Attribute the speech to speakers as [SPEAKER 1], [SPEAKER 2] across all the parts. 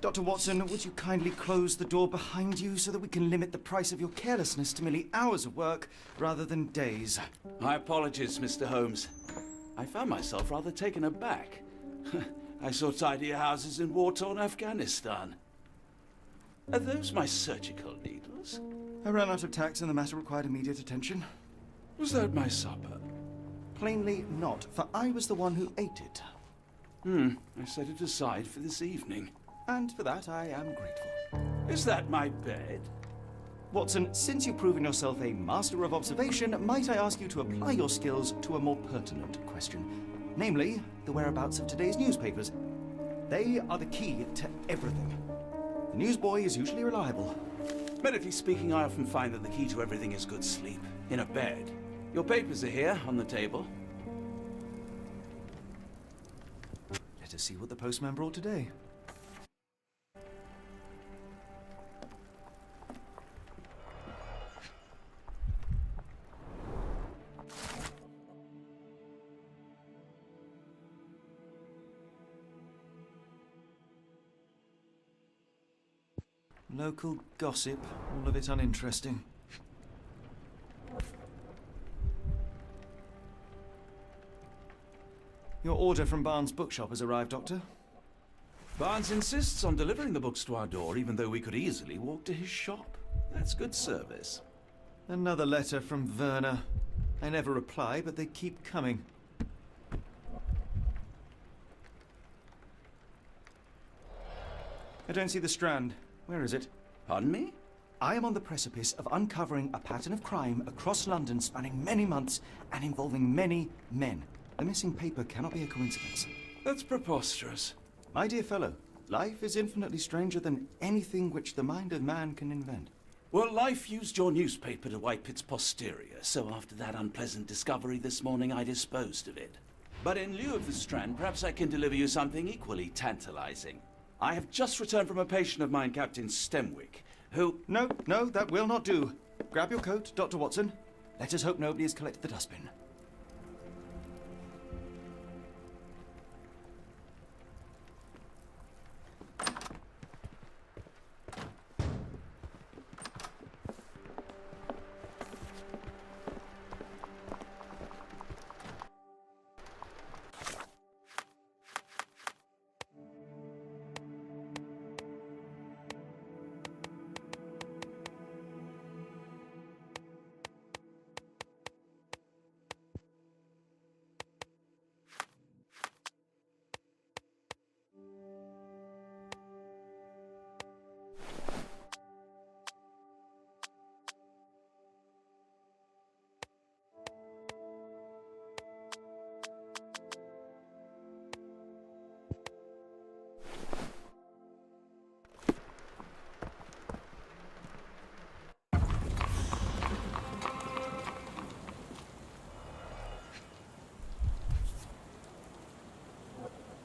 [SPEAKER 1] Dr. Watson, would you kindly close the door behind you so that we can limit the price of your carelessness to merely hours of work rather than days?
[SPEAKER 2] My apologies, Mr. Holmes. I found myself rather taken aback. I saw tidier houses in war-torn Afghanistan. Are those my surgical needles?
[SPEAKER 1] I ran out of tacks and the matter required immediate attention.
[SPEAKER 2] Was that my supper?
[SPEAKER 1] Plainly not, for I was the one who ate it.
[SPEAKER 2] I set it aside for this evening.
[SPEAKER 1] And for that I am grateful.
[SPEAKER 2] Is that my bed?
[SPEAKER 1] Watson, since you've proven yourself a master of observation, might I ask you to apply your skills to a more pertinent question? Namely, the whereabouts of today's newspapers. They are the key to everything. The newsboy is usually reliable.
[SPEAKER 2] Medically speaking, I often find that the key to everything is good sleep. In a bed. Your papers are here, on the table.
[SPEAKER 1] Let us see what the postman brought today. Local gossip, all of it uninteresting. Your order from Barnes' bookshop has arrived, Doctor.
[SPEAKER 2] Barnes insists on delivering the books to our door, even though we could easily walk to his shop. That's good service.
[SPEAKER 1] Another letter from Werner. I never reply, but they keep coming. I don't see the Strand. Where is it?
[SPEAKER 2] Pardon me?
[SPEAKER 1] I am on the precipice of uncovering a pattern of crime across London spanning many months and involving many men. The missing paper cannot be a coincidence.
[SPEAKER 2] That's preposterous.
[SPEAKER 1] My dear fellow, life is infinitely stranger than anything which the mind of man can invent.
[SPEAKER 2] Well, life used your newspaper to wipe its posterior, so after that unpleasant discovery this morning, I disposed of it. But in lieu of the Strand, perhaps I can deliver you something equally tantalizing. I have just returned from a patient of mine, Captain Stemwick, who...
[SPEAKER 1] No, that will not do. Grab your coat, Dr. Watson. Let us hope nobody has collected the dustbin.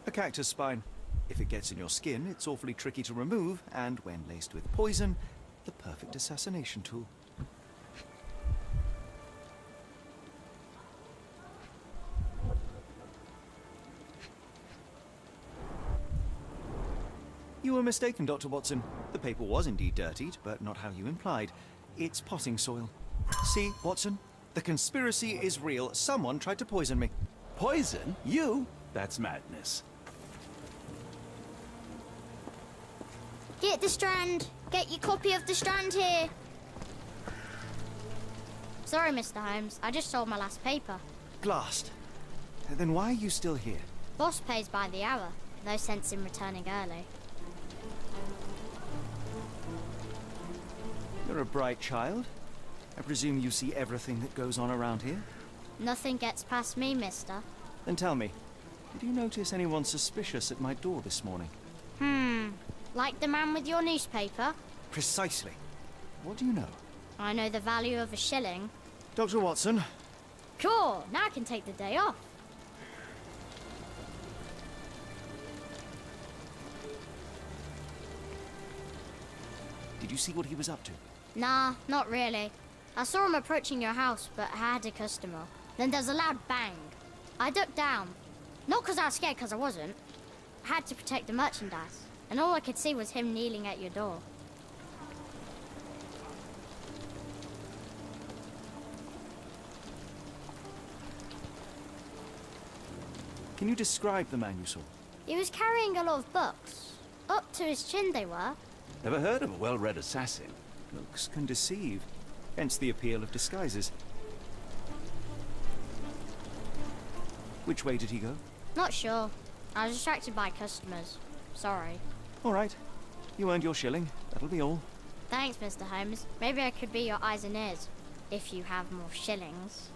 [SPEAKER 1] A cactus spine. If it gets in your skin, it's awfully tricky to remove, and when laced with poison, the perfect assassination tool. You were mistaken, Dr. Watson. The paper was indeed dirtied, but not how you implied. It's potting soil. See, Watson? The conspiracy is real. Someone tried to poison me.
[SPEAKER 2] Poison? You? That's madness.
[SPEAKER 3] Get the Strand. Get your copy of the Strand here. Sorry, Mr. Holmes. I just sold my last paper.
[SPEAKER 1] Glassed. Then why are you still here?
[SPEAKER 3] Boss pays by the hour. No sense in returning early.
[SPEAKER 1] You're a bright child. I presume you see everything that goes on around here?
[SPEAKER 3] Nothing gets past me, mister.
[SPEAKER 1] Then tell me, did you notice anyone suspicious at my door this morning?
[SPEAKER 3] Like the man with your newspaper?
[SPEAKER 1] Precisely. What do you know?
[SPEAKER 3] I know the value of a shilling.
[SPEAKER 1] Dr. Watson.
[SPEAKER 3] Cool, now I can take the day off.
[SPEAKER 1] Did you see what he was up to?
[SPEAKER 3] Nah, not really. I saw him approaching your house, but I had a customer. Then there's a loud bang. I ducked down. Not because I was scared, because I wasn't. I had to protect the merchandise. and all I could see was him kneeling at your door.
[SPEAKER 1] Can you describe the man you saw?
[SPEAKER 3] He was carrying a lot of books. Up to his chin they were.
[SPEAKER 2] Never heard of a well-read assassin.
[SPEAKER 1] Looks can deceive, hence the appeal of disguises. Which way did he go?
[SPEAKER 3] Not sure. I was distracted by customers. Sorry.
[SPEAKER 1] All right. You earned your shilling. That'll be all.
[SPEAKER 3] Thanks, Mr. Holmes. Maybe I could be your eyes and ears, if you have more shillings.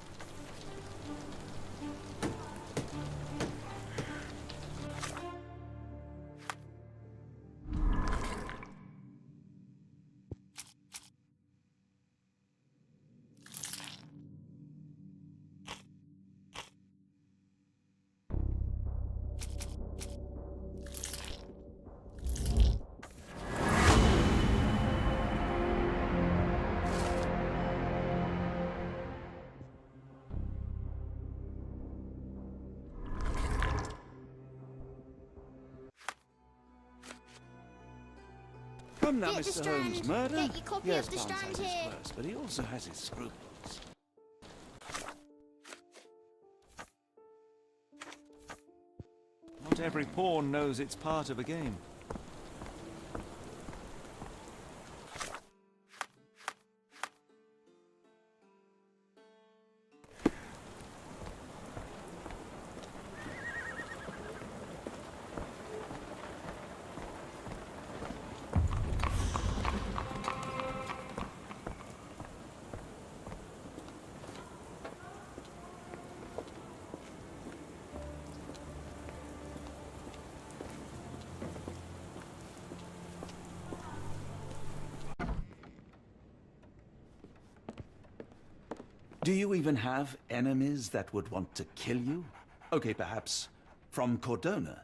[SPEAKER 2] Come now,
[SPEAKER 3] Get the
[SPEAKER 2] Mr. Holmes.
[SPEAKER 3] Strand.
[SPEAKER 2] Murder?
[SPEAKER 3] Get your copy
[SPEAKER 2] Yes,
[SPEAKER 3] of the
[SPEAKER 2] Barnes
[SPEAKER 3] Strand
[SPEAKER 2] has his
[SPEAKER 3] here.
[SPEAKER 2] quirks, but he also has his scruples.
[SPEAKER 1] Not every pawn knows it's part of a game.
[SPEAKER 2] Do you even have enemies that would want to kill you? Okay, perhaps from Cordona.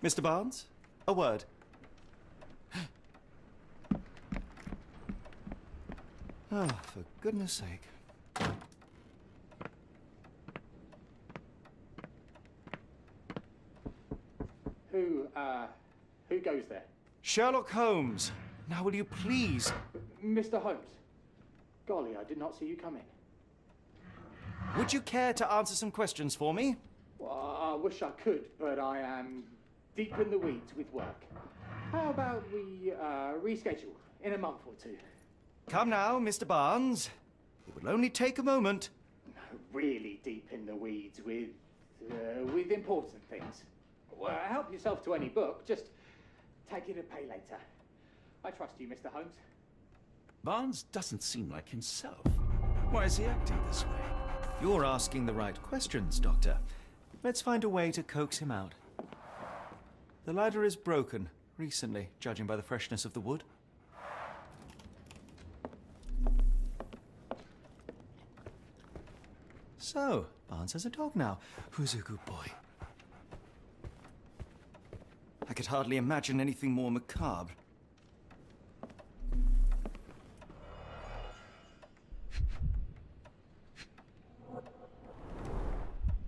[SPEAKER 1] Mr. Barnes, a word. Ah, for goodness sake.
[SPEAKER 4] Who goes there?
[SPEAKER 1] Sherlock Holmes. Now will you please...
[SPEAKER 4] Mr. Holmes. Golly, I did not see you come in.
[SPEAKER 1] Would you care to answer some questions for me?
[SPEAKER 4] Well, I wish I could, but I am deep in the weeds with work. How about we reschedule in a month or two?
[SPEAKER 1] Come now, Mr. Barnes. It will only take a moment.
[SPEAKER 4] No, really deep in the weeds with important things. Well, help yourself to any book. Just take it and pay later. I trust you, Mr. Holmes.
[SPEAKER 2] Barnes doesn't seem like himself. Why is he acting this way?
[SPEAKER 1] You're asking the right questions, Doctor. Let's find a way to coax him out. The ladder is broken, recently, judging by the freshness of the wood. So, Barnes has a dog now. Who's a good boy? I could hardly imagine anything more macabre.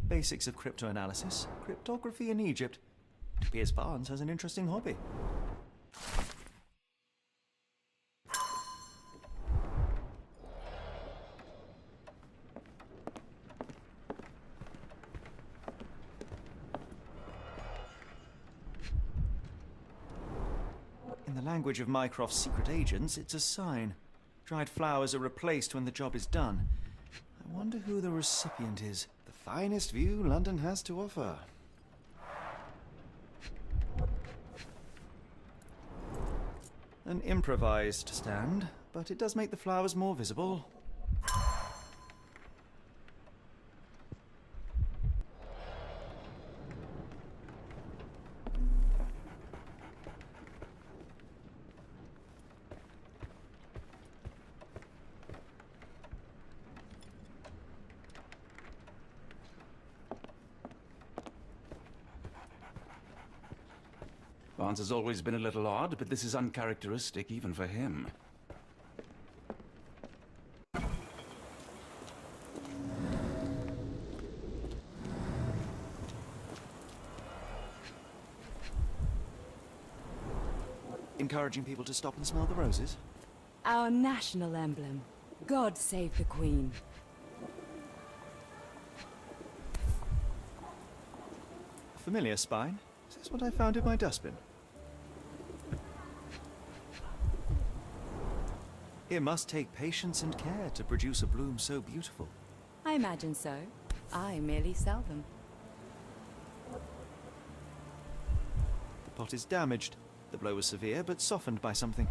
[SPEAKER 1] Basics of cryptoanalysis, cryptography in Egypt. It appears Barnes has an interesting hobby. In the language of Mycroft's secret agents, it's a sign. Dried flowers are replaced when the job is done. I wonder who the recipient is. The finest view London has to offer. An improvised stand, but it does make the flowers more visible.
[SPEAKER 2] Barnes has always been a little odd, but this is uncharacteristic even for him.
[SPEAKER 1] Encouraging people to stop and smell the roses?
[SPEAKER 5] Our national emblem. God save the Queen.
[SPEAKER 1] A familiar spine? Is this what I found in my dustbin? It must take patience and care to produce a bloom so beautiful.
[SPEAKER 5] I imagine so. I merely sell them.
[SPEAKER 1] The pot is damaged. The blow was severe, but softened by something.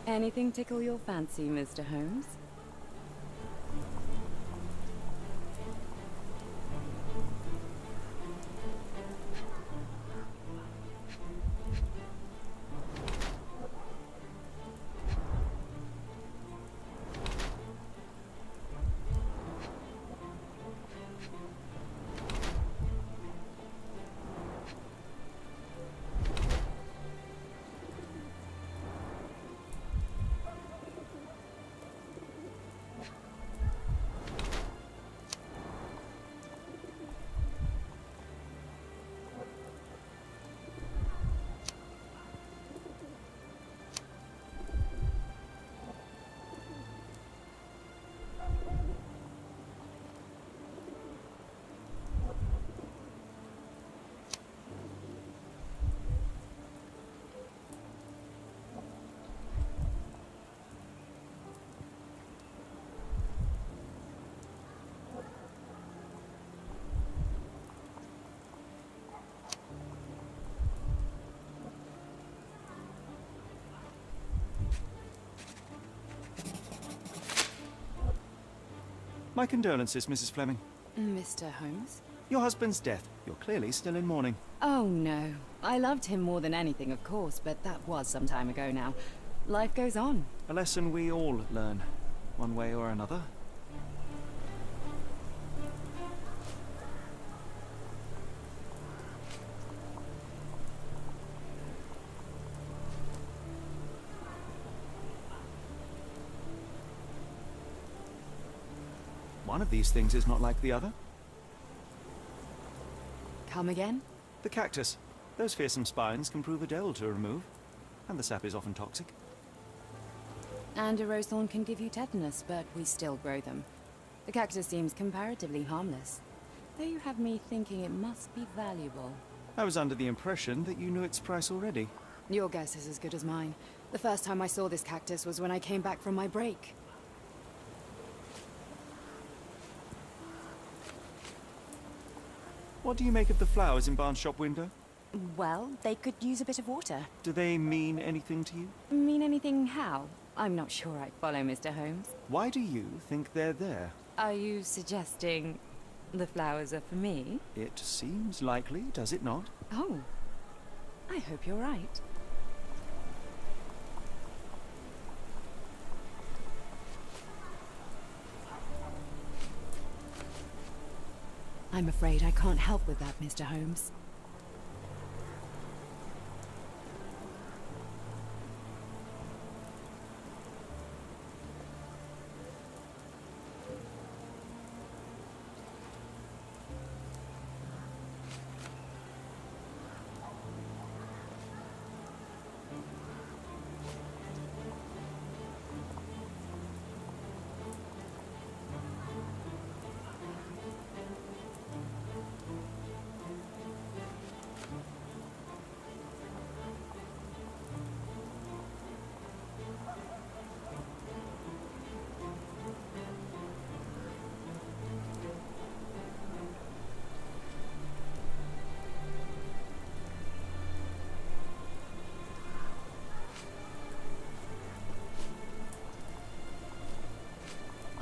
[SPEAKER 5] Anything tickle your fancy, Mr. Holmes?
[SPEAKER 1] My condolences, Mrs. Fleming.
[SPEAKER 5] Mr. Holmes?
[SPEAKER 1] Your husband's death. You're clearly still in mourning.
[SPEAKER 5] Oh, no. I loved him more than anything, of course, but that was some time ago now. Life goes on.
[SPEAKER 1] A lesson we all learn, one way or another. One of these things is not like the other.
[SPEAKER 5] Come again?
[SPEAKER 1] The cactus. Those fearsome spines can prove a devil to remove, and the sap is often toxic.
[SPEAKER 5] And a rose thorn can give you tetanus, but we still grow them. The cactus seems comparatively harmless, though you have me thinking it must be valuable.
[SPEAKER 1] I was under the impression that you knew its price already.
[SPEAKER 5] Your guess is as good as mine. The first time I saw this cactus was when I came back from my break.
[SPEAKER 1] What do you make of the flowers in Barnes' shop window?
[SPEAKER 5] Well, they could use a bit of water.
[SPEAKER 1] Do they mean anything to you?
[SPEAKER 5] Mean anything how? I'm not sure I follow, Mr. Holmes.
[SPEAKER 1] Why do you think they're there?
[SPEAKER 5] Are you suggesting the flowers are for me?
[SPEAKER 1] It seems likely, does it not?
[SPEAKER 5] Oh, I hope you're right. I'm afraid I can't help with that, Mr. Holmes.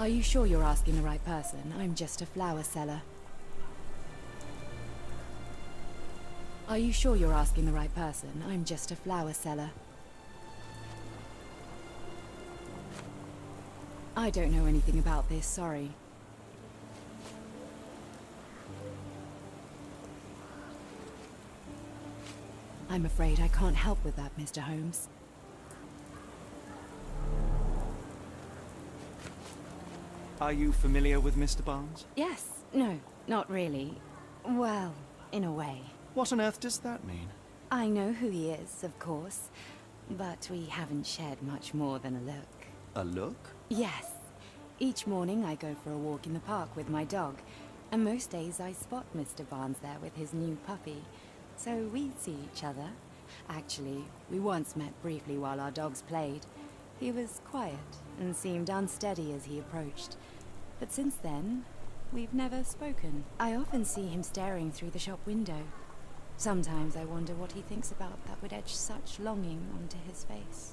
[SPEAKER 5] Are you sure you're asking the right person? I'm just a flower seller. Are you sure you're asking the right person? I'm just a flower seller. I don't know anything about this, sorry. I'm afraid I can't help with that, Mr. Holmes.
[SPEAKER 1] Are you familiar with Mr. Barnes?
[SPEAKER 5] Yes. No, not really. Well, in a way.
[SPEAKER 1] What on earth does that mean?
[SPEAKER 5] I know who he is, of course, but we haven't shared much more than a look.
[SPEAKER 1] A look?
[SPEAKER 5] Yes. Each morning I go for a walk in the park with my dog, and most days I spot Mr. Barnes there with his new puppy. So we see each other. Actually, we once met briefly while our dogs played. He was quiet and seemed unsteady as he approached. But since then, we've never spoken. I often see him staring through the shop window. Sometimes I wonder what he thinks about that would etch such longing onto his face.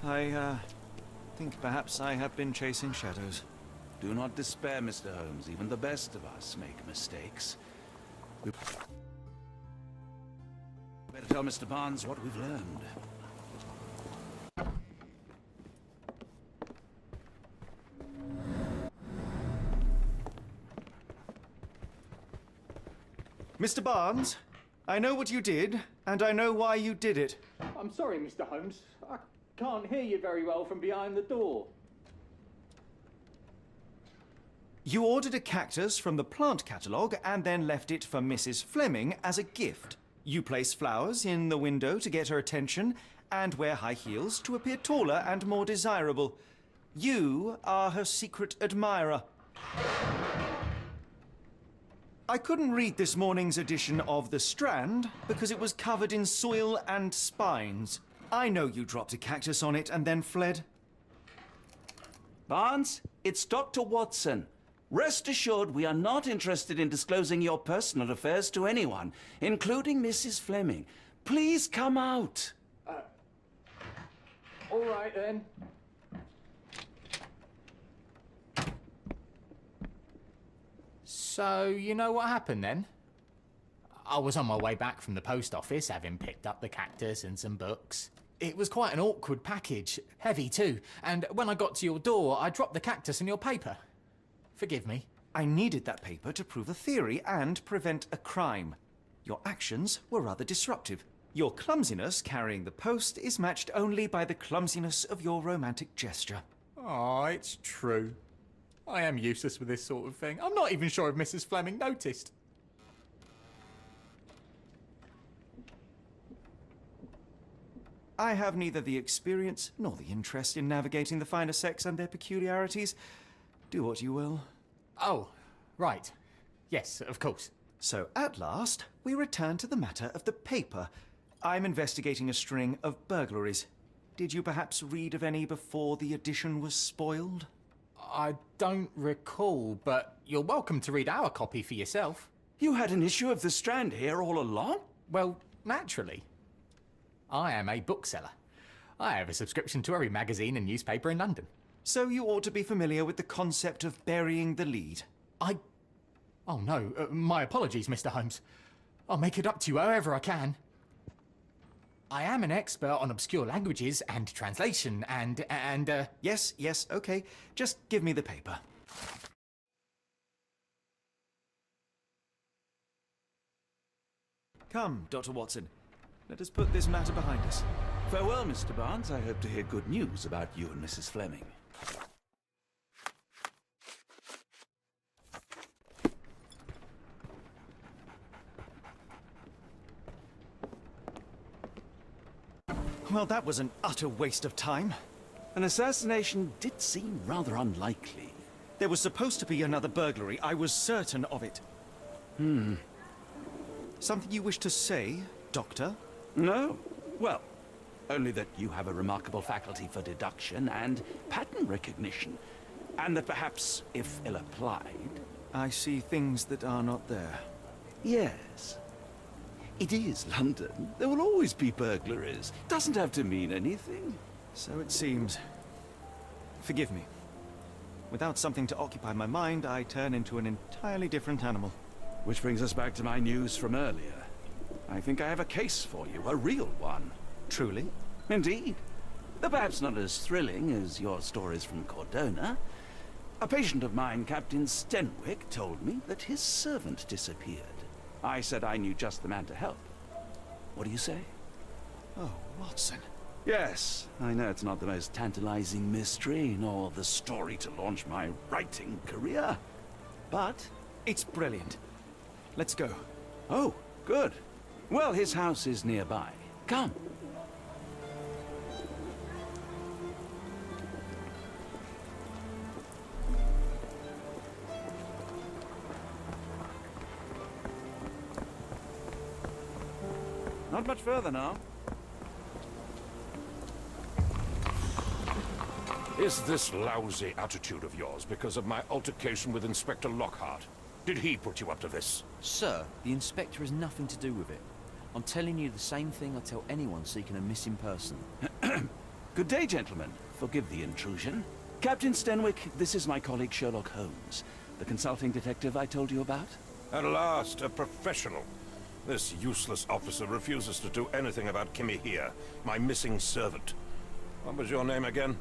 [SPEAKER 1] I think perhaps I have been chasing shadows.
[SPEAKER 2] Do not despair, Mr. Holmes. Even the best of us make mistakes. We better tell Mr. Barnes what we've learned.
[SPEAKER 1] Mr. Barnes, I know what you did, and I know why you did it.
[SPEAKER 4] I'm sorry, Mr. Holmes. I can't hear you very well from behind the door.
[SPEAKER 1] You ordered a cactus from the plant catalogue and then left it for Mrs. Fleming as a gift. You place flowers in the window to get her attention and wear high heels to appear taller and more desirable. You are her secret admirer. I couldn't read this morning's edition of The Strand because it was covered in soil and spines. I know you dropped a cactus on it and then fled.
[SPEAKER 2] Barnes, it's Dr. Watson. Rest assured we are not interested in disclosing your personal affairs to anyone, including Mrs. Fleming. Please come out.
[SPEAKER 4] All right, then.
[SPEAKER 6] So, you know what happened then? I was on my way back from the post office, having picked up the cactus and some books. It was quite an awkward package, heavy too, and when I got to your door, I dropped the cactus in your paper. Forgive me.
[SPEAKER 1] I needed that paper to prove a theory and prevent a crime. Your actions were rather disruptive. Your clumsiness carrying the post is matched only by the clumsiness of your romantic gesture.
[SPEAKER 6] Oh, it's true. I am useless with this sort of thing. I'm not even sure if Mrs. Fleming noticed.
[SPEAKER 1] I have neither the experience nor the interest in navigating the finer sex and their peculiarities. Do what you will.
[SPEAKER 6] Oh, right. Yes, of course.
[SPEAKER 1] So, at last, we return to the matter of the paper. I'm investigating a string of burglaries. Did you perhaps read of any before the edition was spoiled?
[SPEAKER 6] I don't recall, but you're welcome to read our copy for yourself.
[SPEAKER 2] You had an issue of The Strand here all along?
[SPEAKER 6] Well, naturally. I am a bookseller. I have a subscription to every magazine and newspaper in London.
[SPEAKER 1] So you ought to be familiar with the concept of burying the lead.
[SPEAKER 6] Oh no, my apologies, Mr. Holmes. I'll make it up to you however I can. I am an expert on obscure languages and translation and.
[SPEAKER 1] Yes, okay. Just give me the paper. Come, Dr. Watson. Let us put this matter behind us.
[SPEAKER 2] Farewell, Mr. Barnes. I hope to hear good news about you and Mrs. Fleming.
[SPEAKER 1] Well, that was an utter waste of time.
[SPEAKER 2] An assassination did seem rather unlikely.
[SPEAKER 1] There was supposed to be another burglary. I was certain of it. Something you wish to say, Doctor?
[SPEAKER 2] No? Well, only that you have a remarkable faculty for deduction and pattern recognition, and that perhaps, if ill-applied...
[SPEAKER 1] I see things that are not there.
[SPEAKER 2] Yes. It is London. There will always be burglaries. Doesn't have to mean anything.
[SPEAKER 1] So it seems. Forgive me. Without something to occupy my mind, I turn into an entirely different animal.
[SPEAKER 2] Which brings us back to my news from earlier. I think I have a case for you, a real one.
[SPEAKER 1] Truly?
[SPEAKER 2] Indeed. Though perhaps not as thrilling as your stories from Cordona. A patient of mine, Captain Stenwick, told me that his servant disappeared. I said I knew just the man to help. What do you say?
[SPEAKER 1] Oh, Watson.
[SPEAKER 2] Yes, I know it's not the most tantalizing mystery, nor the story to launch my writing career. But...
[SPEAKER 1] It's brilliant. Let's go.
[SPEAKER 2] Oh, good. Well, his house is nearby. Come. Not much further now.
[SPEAKER 7] Is this lousy attitude of yours because of my altercation with Inspector Lockhart? Did he put you up to this?
[SPEAKER 8] Sir, the inspector has nothing to do with it. I'm telling you the same thing I tell anyone seeking a missing person.
[SPEAKER 2] Good day, gentlemen. Forgive the intrusion. Captain Stenwick, this is my colleague Sherlock Holmes, the consulting detective I told you about.
[SPEAKER 7] At last, a professional. This useless officer refuses to do anything about Kimmy here, my missing servant. What was your name again?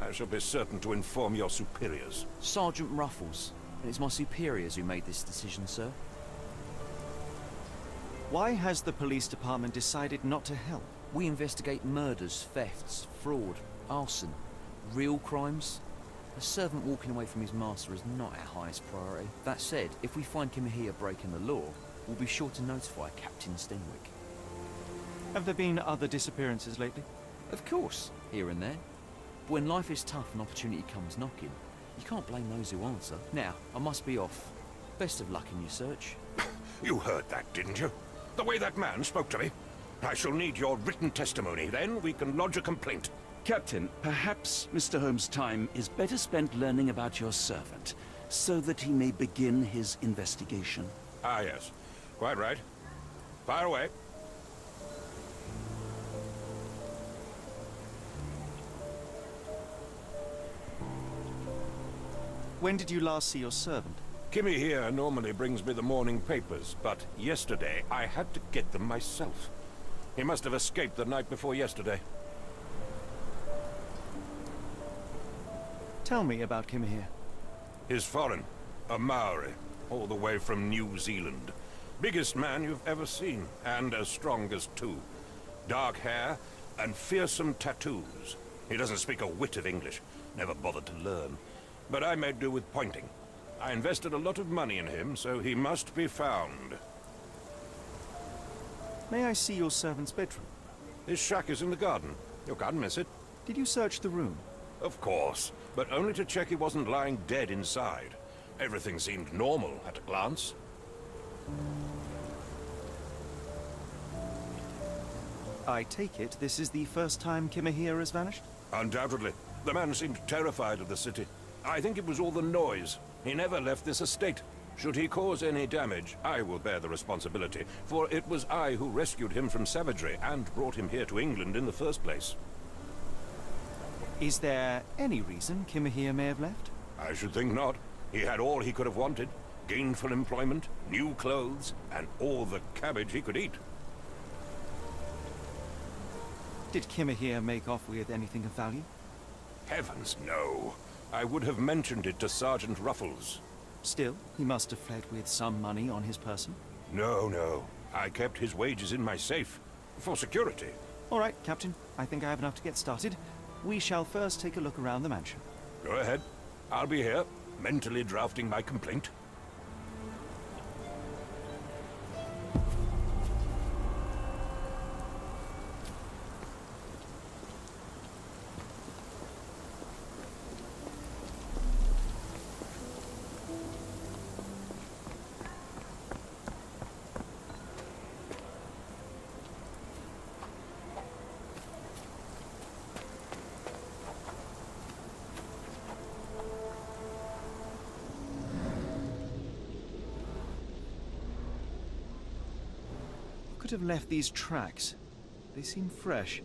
[SPEAKER 7] I shall be certain to inform your superiors.
[SPEAKER 8] Sergeant Ruffles. And it's my superiors who made this decision, sir.
[SPEAKER 1] Why has the police department decided not to help?
[SPEAKER 8] We investigate murders, thefts, fraud, arson, real crimes. A servant walking away from his master is not our highest priority. That said, if we find Kimahia breaking the law, we'll be sure to notify Captain Stenwick.
[SPEAKER 1] Have there been other disappearances lately?
[SPEAKER 8] Of course, here and there. But when life is tough and opportunity comes knocking, you can't blame those who answer. Now, I must be off. Best of luck in your search.
[SPEAKER 7] You heard that, didn't you? The way that man spoke to me. I shall need your written testimony. Then we can lodge a complaint.
[SPEAKER 2] Captain, perhaps Mr. Holmes' time is better spent learning about your servant, so that he may begin his investigation.
[SPEAKER 7] Ah, yes. Quite right. Fire away.
[SPEAKER 1] When did you last see your servant?
[SPEAKER 7] Kimmy here normally brings me the morning papers, but yesterday I had to get them myself. He must have escaped the night before yesterday.
[SPEAKER 1] Tell me about Kim here.
[SPEAKER 7] He's foreign. A Maori. All the way from New Zealand. Biggest man you've ever seen, and as strong as two. Dark hair and fearsome tattoos. He doesn't speak a whit of English. Never bothered to learn. But I made do with pointing. I invested a lot of money in him, so he must be found.
[SPEAKER 1] May I see your servant's bedroom?
[SPEAKER 7] His shack is in the garden. You can't miss it.
[SPEAKER 1] Did you search the room?
[SPEAKER 7] Of course, but only to check he wasn't lying dead inside. Everything seemed normal at a glance.
[SPEAKER 1] I take it this is the first time Kimahia has vanished?
[SPEAKER 7] Undoubtedly. The man seemed terrified of the city. I think it was all the noise. He never left this estate. Should he cause any damage, I will bear the responsibility, for it was I who rescued him from savagery and brought him here to England in the first place.
[SPEAKER 1] Is there any reason Kimahia may have left?
[SPEAKER 7] I should think not. He had all he could have wanted. gainful employment, new clothes, and all the cabbage he could eat.
[SPEAKER 1] Did Kimahir make off with anything of value?
[SPEAKER 7] Heavens, no. I would have mentioned it to Sergeant Ruffles.
[SPEAKER 1] Still, he must have fled with some money on his person.
[SPEAKER 7] No. I kept his wages in my safe. For security.
[SPEAKER 1] All right, Captain. I think I have enough to get started. We shall first take a look around the mansion.
[SPEAKER 7] Go ahead. I'll be here, mentally drafting my complaint.
[SPEAKER 1] Could have left these tracks. They seem fresh.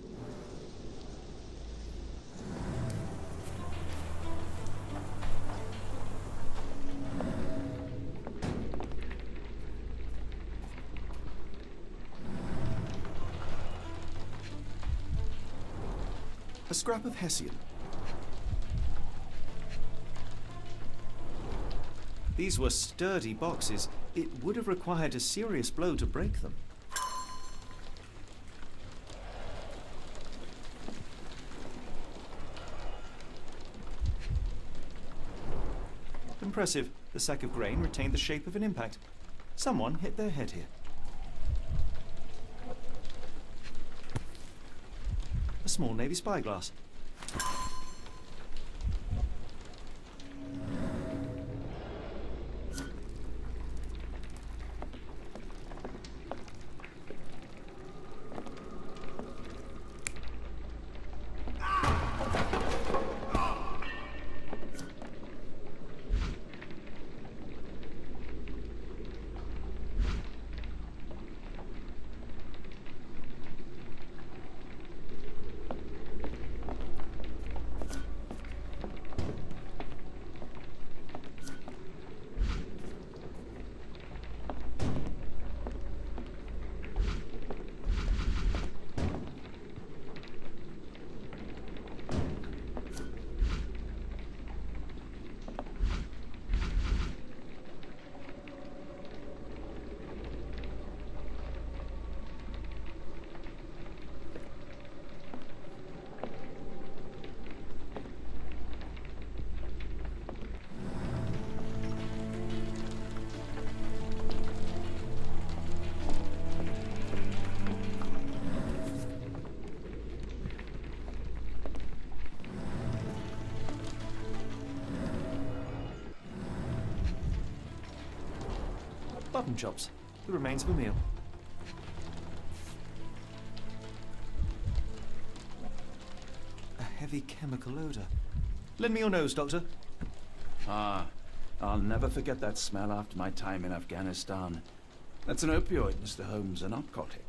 [SPEAKER 1] A scrap of Hessian. These were sturdy boxes. It would have required a serious blow to break them. Impressive. The sack of grain retained the shape of an impact. Someone hit their head here. A small Navy spyglass. Button chops, the remains of a meal. A heavy chemical odor. Lend me your nose, Doctor.
[SPEAKER 2] Ah, I'll never forget that smell after my time in Afghanistan. That's an opioid, Mr. Holmes, a narcotic.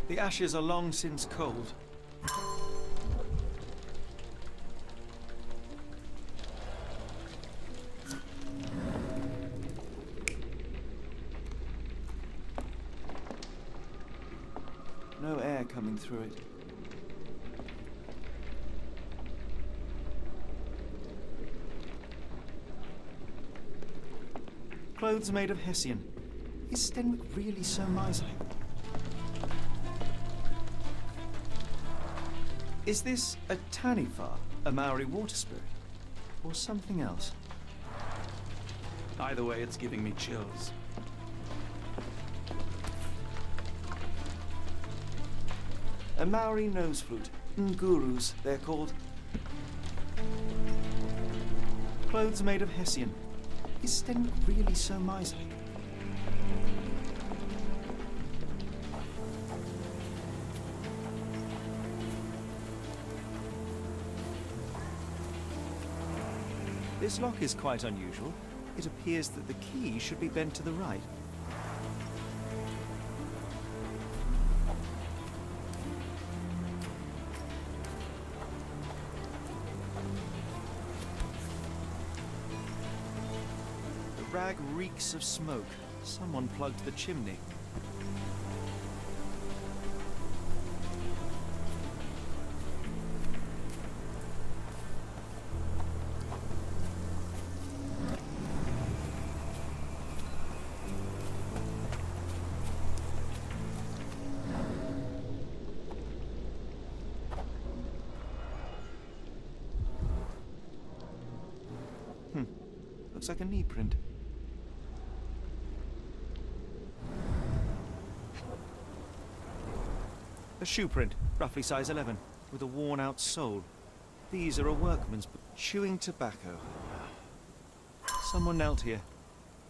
[SPEAKER 1] The ashes are long since cold. No air coming through it. Clothes made of Hessian. Is Stenwick really so miserly? Is this a Tanifar, a Maori water spirit, or something else?
[SPEAKER 2] Either way, it's giving me chills.
[SPEAKER 1] A Maori nose flute. Ngurus, they're called. Clothes made of Hessian. Is Stenwick really so miserly? This lock is quite unusual. It appears that the key should be bent to the right. The rag reeks of smoke. Someone plugged the chimney. Looks like a knee print. A shoe print, roughly size 11, with a worn-out sole. These are a workman's boot. Chewing tobacco. Someone knelt here.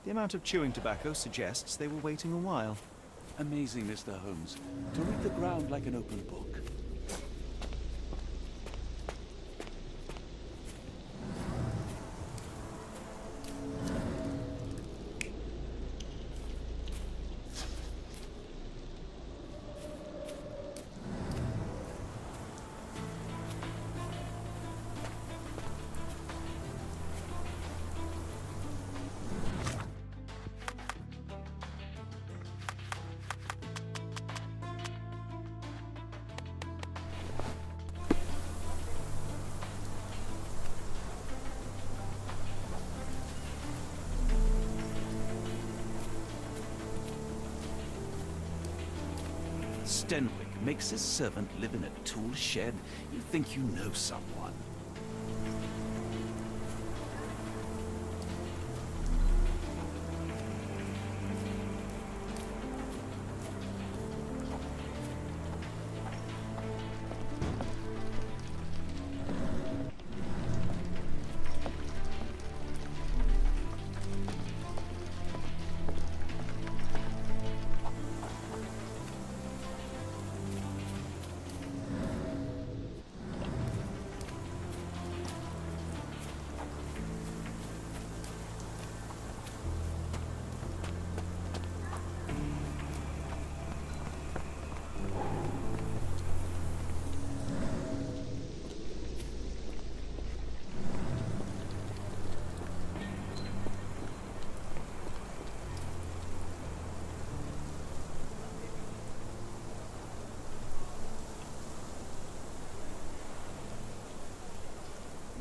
[SPEAKER 1] The amount of chewing tobacco suggests they were waiting a while.
[SPEAKER 2] Amazing, Mr. Holmes. To read the ground like an open book. Stenwick makes his servant live in a tool shed. You think you know someone.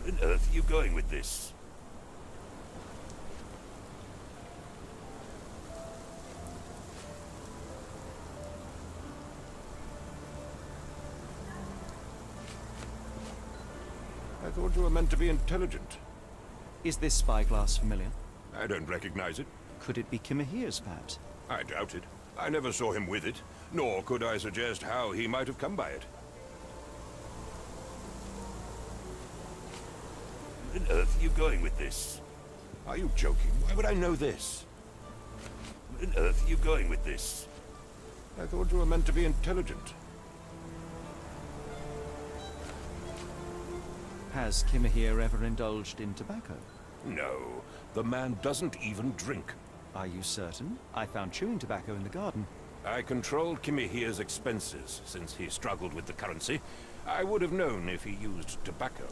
[SPEAKER 7] Where on earth are you going with this? I thought you were meant to be intelligent.
[SPEAKER 1] Is this spyglass familiar?
[SPEAKER 7] I don't recognize it.
[SPEAKER 1] Could it be Kimahir's, perhaps?
[SPEAKER 7] I doubt it. I never saw him with it, nor could I suggest how he might have come by it. Where on earth are you going with this? Are you joking? Why would I know this? Where on earth are you going with this? I thought you were meant to be intelligent.
[SPEAKER 1] Has Kimahir ever indulged in tobacco?
[SPEAKER 7] No, the man doesn't even drink.
[SPEAKER 1] Are you certain? I found chewing tobacco in the garden.
[SPEAKER 7] I controlled Kimahir's expenses since he struggled with the currency. I would have known if he used tobacco.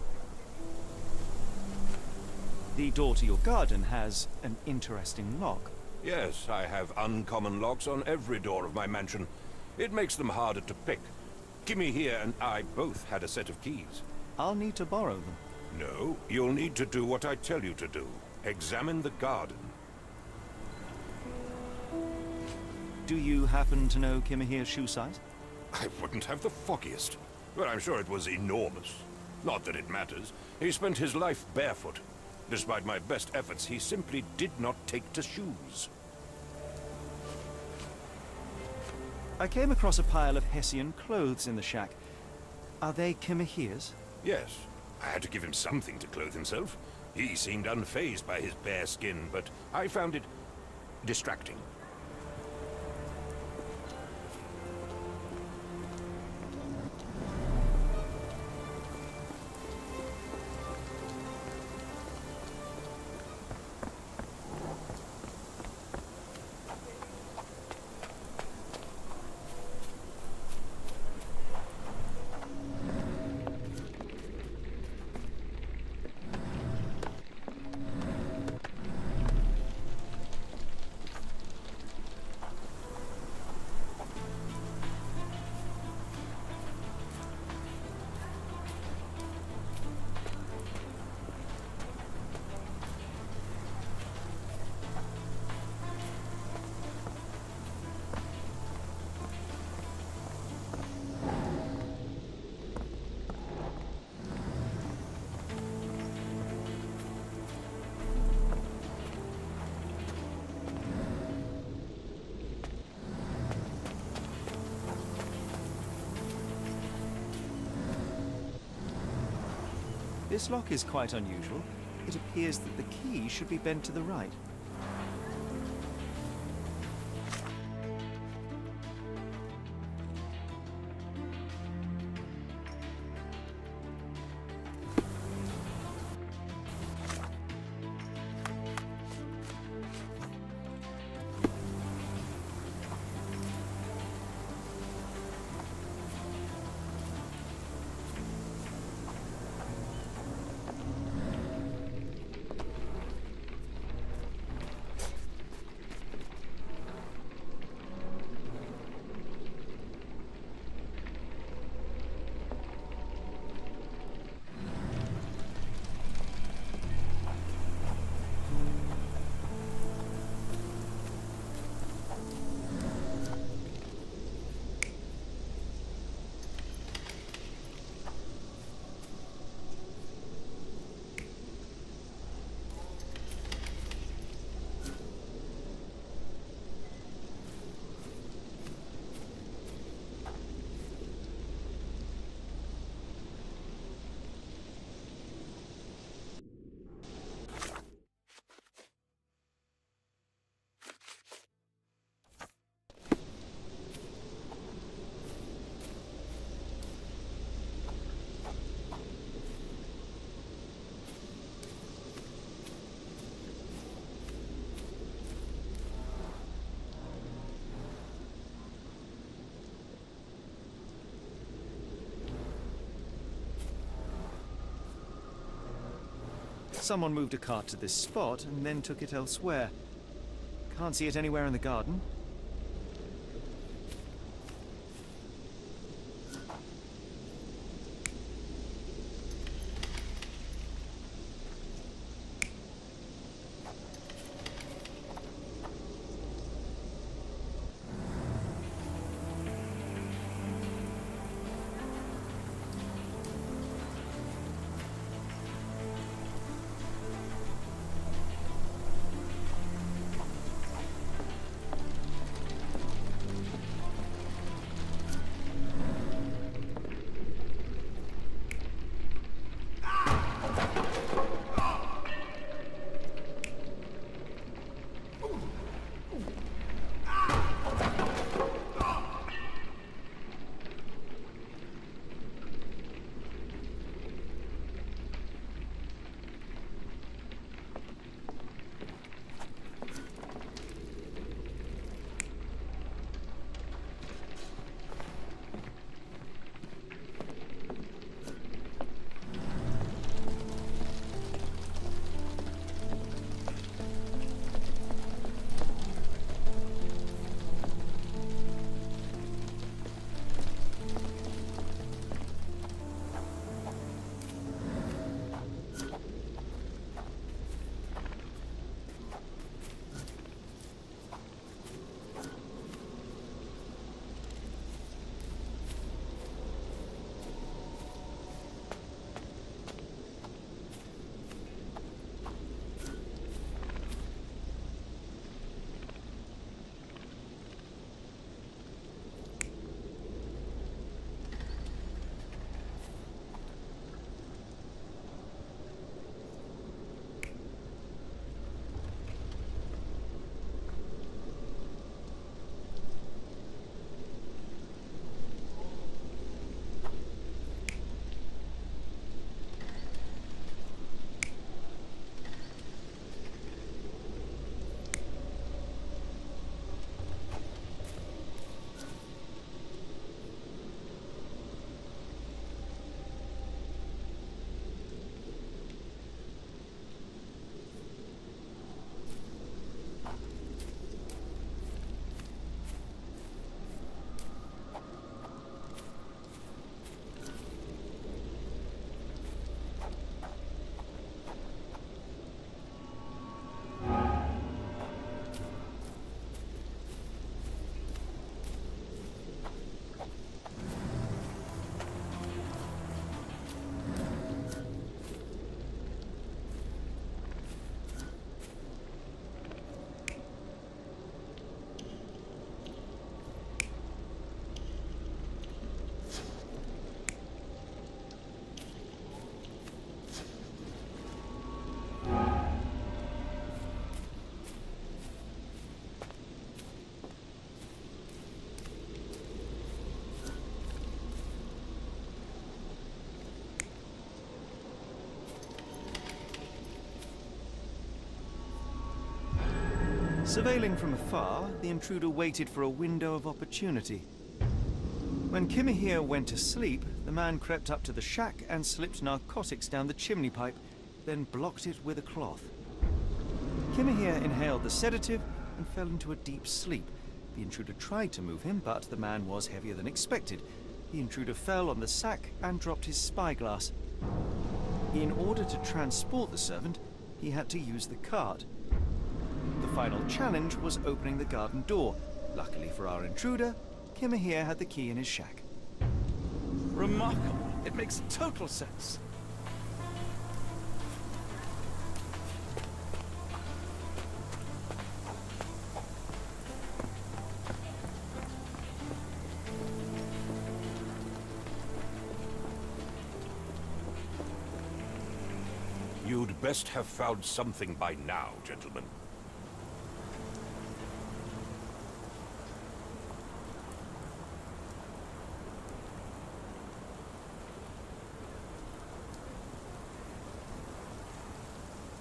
[SPEAKER 1] The door to your garden has an interesting lock.
[SPEAKER 7] Yes, I have uncommon locks on every door of my mansion. It makes them harder to pick. Kimahir and I both had a set of keys.
[SPEAKER 1] I'll need to borrow them.
[SPEAKER 7] No, you'll need to do what I tell you to do. Examine the garden.
[SPEAKER 1] Do you happen to know Kimahir's shoe size?
[SPEAKER 7] I wouldn't have the foggiest, but I'm sure it was enormous. Not that it matters. He spent his life barefoot. Despite my best efforts, he simply did not take to shoes.
[SPEAKER 1] I came across a pile of Hessian clothes in the shack. Are they Kimahir's?
[SPEAKER 7] Yes, I had to give him something to clothe himself. He seemed unfazed by his bare skin, but I found it distracting.
[SPEAKER 1] This lock is quite unusual. It appears that the key should be bent to the right. Someone moved a cart to this spot and then took it elsewhere. Can't see it anywhere in the garden. Surveilling from afar, the intruder waited for a window of opportunity. When Kimahir went to sleep, the man crept up to the shack and slipped narcotics down the chimney pipe, then blocked it with a cloth. Kimahir inhaled the sedative and fell into a deep sleep. The intruder tried to move him, but the man was heavier than expected. The intruder fell on the sack and dropped his spyglass. In order to transport the servant, he had to use the cart. The final challenge was opening the garden door. Luckily for our intruder, Kimahir had the key in his shack.
[SPEAKER 2] Remarkable. It makes total sense.
[SPEAKER 7] You'd best have found something by now, gentlemen.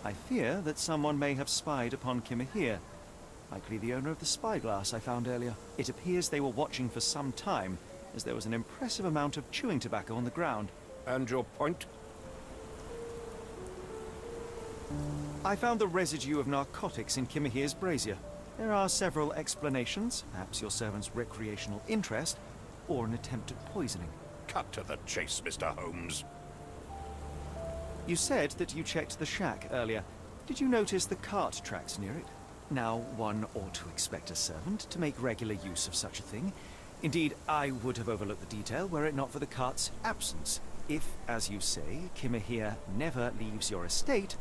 [SPEAKER 1] I fear that someone may have spied upon Kimahir. Likely the owner of the spyglass I found earlier. It appears they were watching for some time, as there was an impressive amount of chewing tobacco on the ground.
[SPEAKER 7] And your point?
[SPEAKER 1] I found the residue of narcotics in Kimahir's brazier. There are several explanations, perhaps your servant's recreational interest, or an attempt at poisoning.
[SPEAKER 7] Cut to the chase, Mr. Holmes.
[SPEAKER 1] You said that you checked the shack earlier. Did you notice the cart tracks near it? Now, one ought to expect a servant to make regular use of such a thing. Indeed, I would have overlooked the detail were it not for the cart's absence. If, as you say, Kimahir never leaves your estate,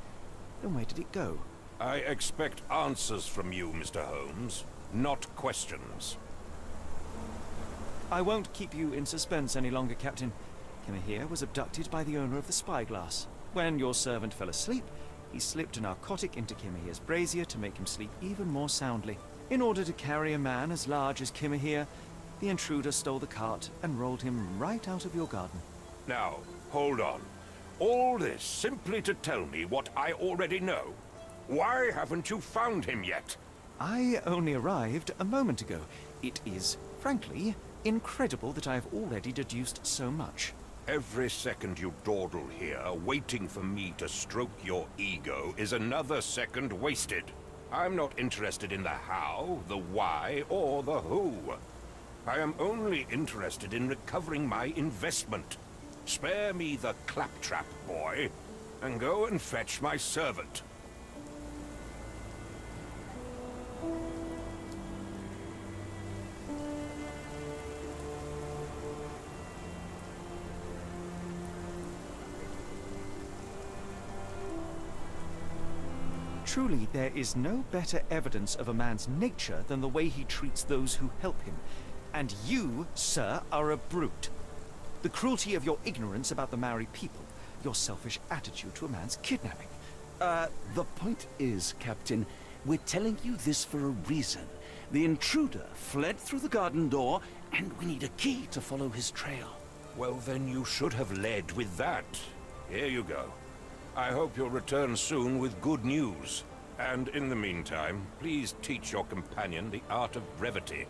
[SPEAKER 1] then where did it go?
[SPEAKER 7] I expect answers from you, Mr. Holmes, not questions.
[SPEAKER 1] I won't keep you in suspense any longer, Captain. Kimahir was abducted by the owner of the spyglass. When your servant fell asleep, he slipped a narcotic into Kimahir's brazier to make him sleep even more soundly. In order to carry a man as large as Kimahir, the intruder stole the cart and rolled him right out of your garden.
[SPEAKER 7] Now, hold on. All this simply to tell me what I already know. Why haven't you found him yet?
[SPEAKER 1] I only arrived a moment ago. It is, frankly, incredible that I have already deduced so much.
[SPEAKER 7] Every second you dawdle here, waiting for me to stroke your ego, is another second wasted. I'm not interested in the how, the why, or the who. I am only interested in recovering my investment. Spare me the claptrap, boy, and go and fetch my servant.
[SPEAKER 1] Truly, there is no better evidence of a man's nature than the way he treats those who help him. And you, sir, are a brute. The cruelty of your ignorance about the Maori people, your selfish attitude to a man's kidnapping.
[SPEAKER 2] The point is, Captain, we're telling you this for a reason. The intruder fled through the garden door, and we need a key to follow his trail.
[SPEAKER 7] Well, then you should have led with that. Here you go. I hope you'll return soon with good news. And in the meantime, please teach your companion the art of brevity.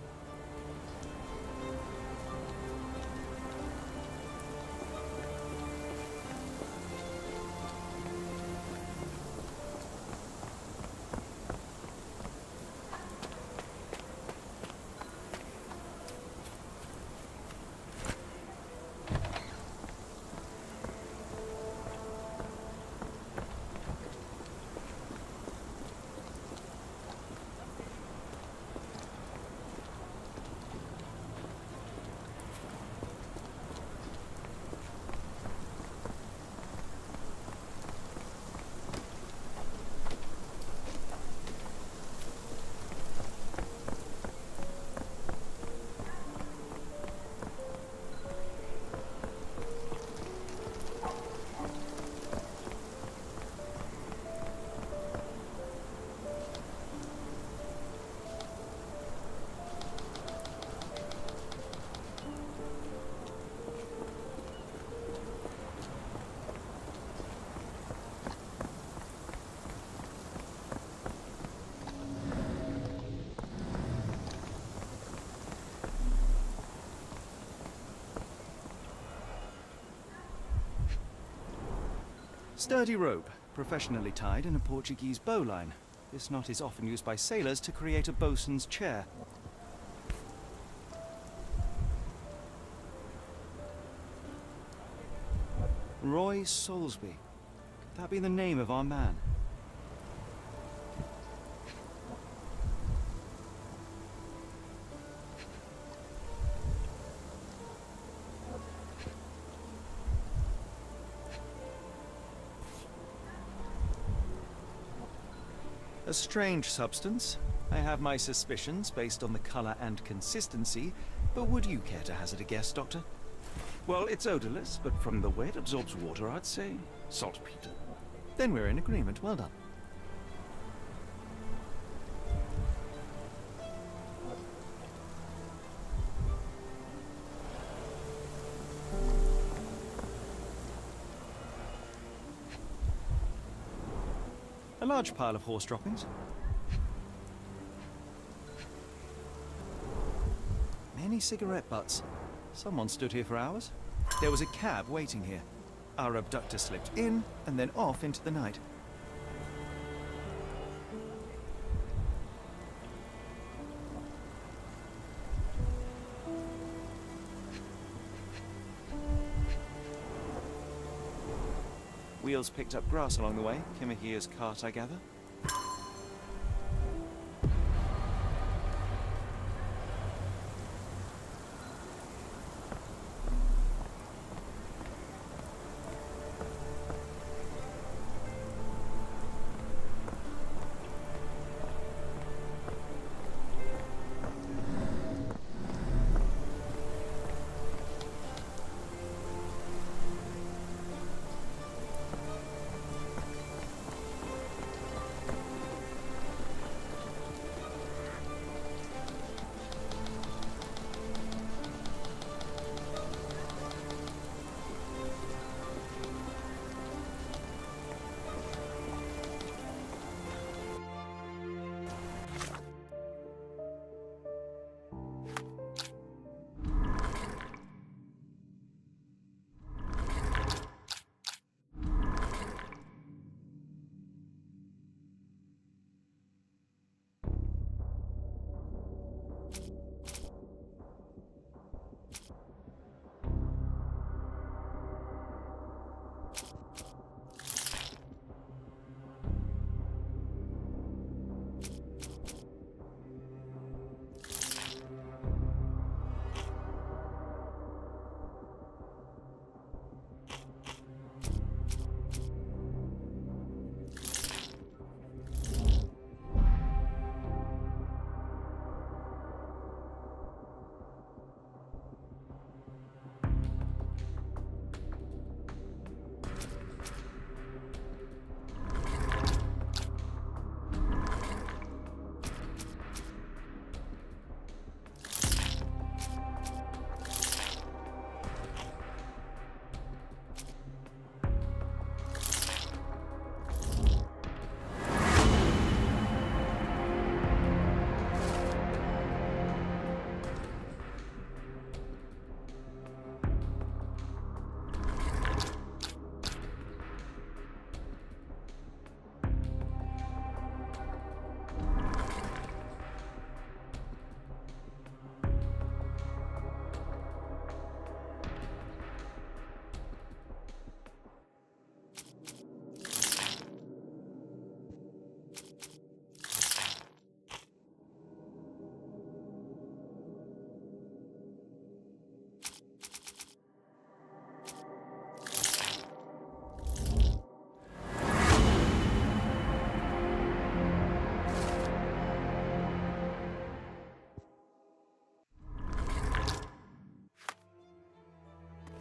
[SPEAKER 1] Sturdy rope, professionally tied in a Portuguese bowline. This knot is often used by sailors to create a bosun's chair. Roy Soulsby. Could that be the name of our man? A strange substance. I have my suspicions based on the colour and consistency, but would you care to hazard a guess, Doctor?
[SPEAKER 7] Well, it's odorless, but from the way it absorbs water, I'd say saltpeter.
[SPEAKER 1] Then we're in agreement. Well done. A large pile of horse droppings. Many cigarette butts. Someone stood here for hours. There was a cab waiting here. Our abductor slipped in and then off into the night. Wheels picked up grass along the way. Kimahia's cart, I gather.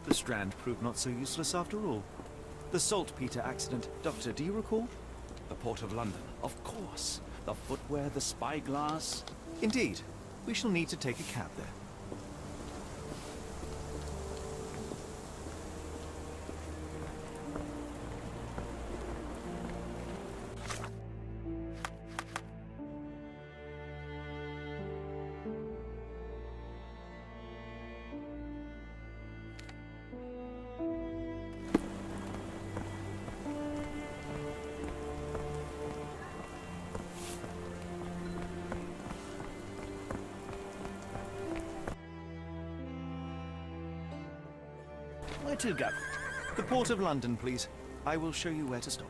[SPEAKER 1] The Strand proved not so useless after all. The saltpeter accident. Doctor, do you recall?
[SPEAKER 2] The Port of London, of course. The footwear, the spyglass.
[SPEAKER 1] Indeed. We shall need to take a cab there. to go? The Port of London, please. I will show you where to stop.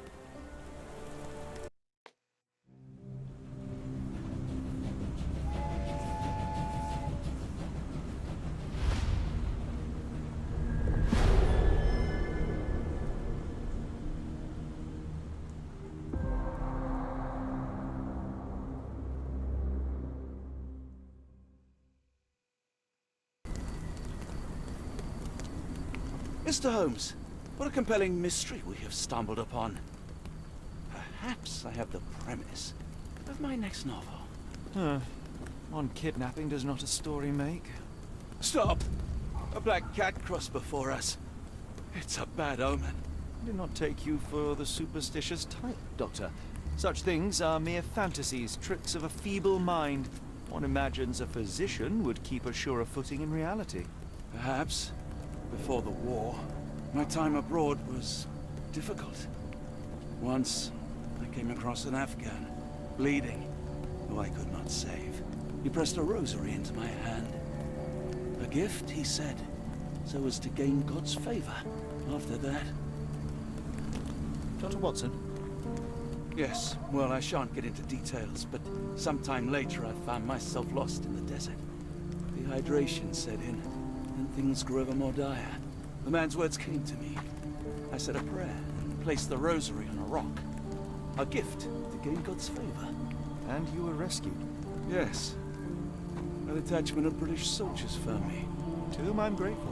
[SPEAKER 2] Mr. Holmes, what a compelling mystery we have stumbled upon. Perhaps I have the premise of my next novel.
[SPEAKER 1] One kidnapping does not a story make.
[SPEAKER 2] Stop! A black cat crossed before us. It's a bad omen.
[SPEAKER 1] I do not take you for the superstitious type, Doctor. Such things are mere fantasies, tricks of a feeble mind. One imagines a physician would keep a surer footing in reality.
[SPEAKER 2] Perhaps. Before the war, my time abroad was difficult. Once, I came across an Afghan, bleeding, who I could not save. He pressed a rosary into my hand. A gift, he said, so as to gain God's favor. After that...
[SPEAKER 1] Dr. Watson?
[SPEAKER 2] Yes, well, I shan't get into details, but sometime later I found myself lost in the desert. Dehydration set in, and things grew ever more dire. The man's words came to me. I said a prayer and placed the rosary on a rock. A gift to gain God's favor.
[SPEAKER 1] And you were rescued.
[SPEAKER 2] Yes. A detachment of British soldiers found me.
[SPEAKER 1] To whom I'm grateful.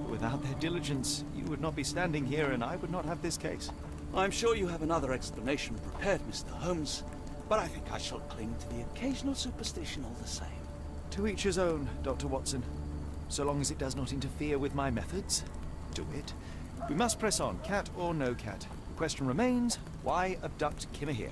[SPEAKER 1] Without their diligence, you would not be standing here and I would not have this case.
[SPEAKER 2] I'm sure you have another explanation prepared, Mr. Holmes, but I think I shall cling to the occasional superstition all the same.
[SPEAKER 1] To each his own, Dr. Watson. So long as it does not interfere with my methods, do it. We must press on, cat or no cat. The question remains, why abduct Kimahir?